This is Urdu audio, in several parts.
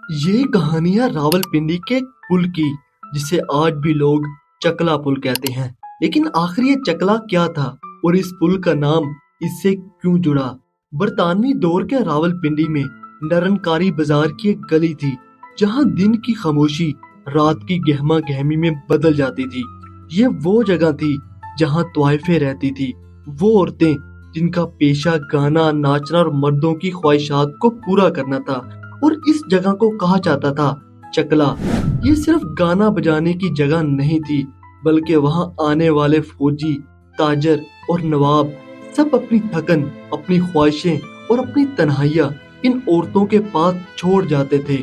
یہ کہانی ہے راولپنڈی کے پل کی، جسے آج بھی لوگ چکلا پل کہتے ہیں۔ لیکن آخر یہ چکلا کیا تھا اور اس پل کا نام اس سے کیوں جڑا؟ برطانوی دور کے راولپنڈی میں نرنکاری بازار کی ایک گلی تھی، جہاں دن کی خاموشی رات کی گہما گہمی میں بدل جاتی تھی۔ یہ وہ جگہ تھی جہاں طوائفیں رہتی تھی، وہ عورتیں جن کا پیشہ گانا، ناچنا اور مردوں کی خواہشات کو پورا کرنا تھا۔ اور اس جگہ کو کہا جاتا تھا چکلا۔ یہ صرف گانا بجانے کی جگہ نہیں تھی، بلکہ وہاں آنے والے فوجی، تاجر اور نواب سب اپنی تھکن، اپنی خواہشیں اور اپنی تنہائیاں ان عورتوں کے پاس چھوڑ جاتے تھے۔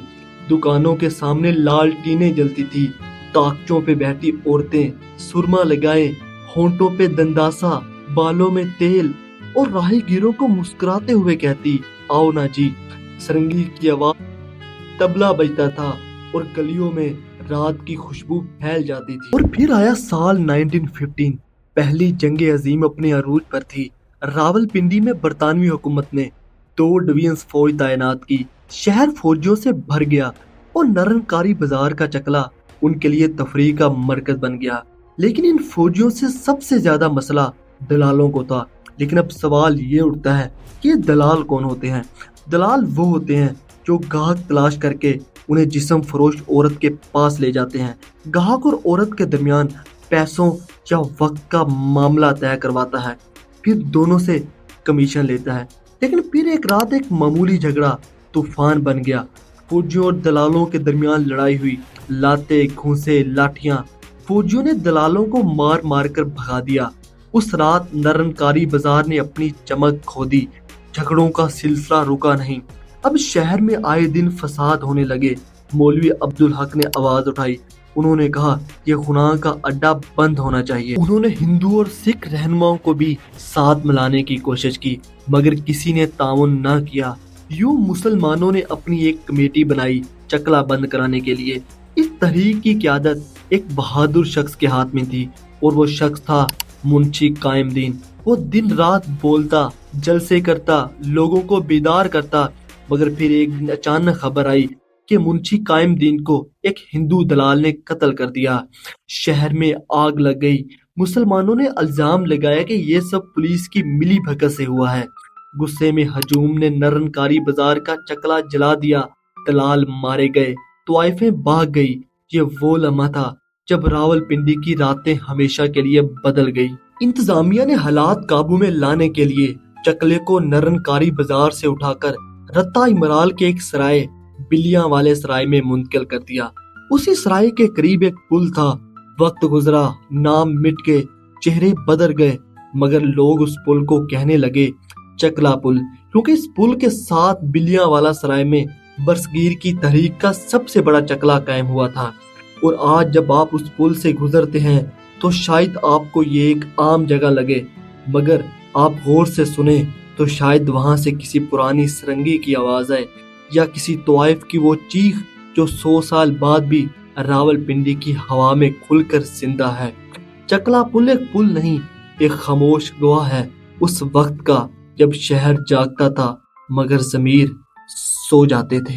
دکانوں کے سامنے لالٹینیں جلتی تھی، طاقچوں پہ بیٹھی عورتیں سرما لگائے، ہونٹوں پہ دنداسا، بالوں میں تیل، اور راہی گیروں کو مسکراتے ہوئے کہتی، آؤ نا جی۔ سرنگی کی آواز، طبلہ بجتا تھا اور گلیوں میں رات کی خوشبو پھیل جاتی تھی۔ اور پھر آیا سال 1915۔ پہلی جنگ عظیم اپنے عروج پر تھی۔ راولپنڈی میں برطانوی حکومت نے 2 ڈویژنز فوج تعینات کی۔ شہر فوجیوں سے بھر گیا اور نرنکاری بازار کا چکلا ان کے لیے تفریح کا مرکز بن گیا۔ لیکن ان فوجیوں سے سب سے زیادہ مسئلہ دلالوں کو تھا۔ لیکن اب سوال یہ اٹھتا ہے کہ یہ دلال کون ہوتے ہیں؟ دلال وہ ہوتے ہیں جو گاہک تلاش کر کے انہیں جسم فروش عورت کے پاس لے جاتے ہیں۔ گاہک اور عورت کے درمیان پیسوں یا وقت کا معاملہ طے کرواتا ہے، پھر دونوں سے کمیشن لیتا ہے۔ لیکن پھر ایک رات ایک معمولی جھگڑا طوفان بن گیا۔ فوجیوں اور دلالوں کے درمیان لڑائی ہوئی، لاتے، گھونسے، لاٹھیاں۔ فوجیوں نے دلالوں کو مار مار کر بھگا دیا۔ اس رات نرنکاری بازار نے اپنی چمک کھو دی۔ جھگڑوں کا سلسلہ رکا نہیں۔ اب شہر میں آئے دن فساد ہونے لگے۔ مولوی عبدالحق نے آواز اٹھائی۔ انہوں نے کہا یہ گناہ کا اڈا بند ہونا چاہیے۔ انہوں نے ہندو اور سکھ رہنماؤں کو بھی ساتھ ملانے کی کوشش کی، مگر کسی نے تعاون نہ کیا۔ یوں مسلمانوں نے اپنی ایک کمیٹی بنائی چکلا بند کرانے کے لیے۔ اس تحریک کی قیادت ایک بہادر شخص کے ہاتھ میں تھی، اور وہ شخص تھا منشی قائم دین۔ وہ دن رات بولتا، جلسے کرتا، لوگوں کو بیدار کرتا، مگر پھر ایک دن اچانک خبر آئی کہ منشی قائم دین کو ایک ہندو دلال نے قتل کر دیا۔ شہر میں آگ لگ گئی۔ مسلمانوں نے الزام لگایا کہ یہ سب پولیس کی ملی بھگت سے ہوا ہے۔ غصے میں ہجوم نے نرنکاری بازار کا چکلا جلا دیا، دلال مارے گئے، طوائفیں بھاگ گئی۔ یہ وہ لمحہ تھا جب راولپنڈی کی راتیں ہمیشہ کے لیے بدل گئی۔ انتظامیہ نے حالات قابو میں لانے کے لیے چکلے کو نرنکاری بازار سے اٹھا کر رتا امرال کے ایک سرائے، بلیاں والے سرائے میں منتقل کر دیا۔ اسی سرائے کے قریب ایک پل تھا۔ وقت گزرا، نام مٹ گئے، چہرے بدل گئے، مگر لوگ اس پل کو کہنے لگے چکلا پل، کیونکہ اس پل کے ساتھ بلیاں والا سرائے میں برصغیر کی تحریک کا سب سے بڑا چکلا قائم ہوا تھا۔ اور آج جب آپ اس پل سے گزرتے ہیں تو شاید آپ کو یہ ایک عام جگہ لگے، مگر آپ غور سے سنیں تو شاید وہاں سے کسی پرانی سرنگی کی آواز آئے، یا کسی طوائف کی وہ چیخ جو 100 سال بعد بھی راولپنڈی کی ہوا میں کھل کر زندہ ہے۔ چکلا پل ایک پل نہیں، ایک خاموش گواہ ہے اس وقت کا جب شہر جاگتا تھا مگر ضمیر سو جاتے تھے۔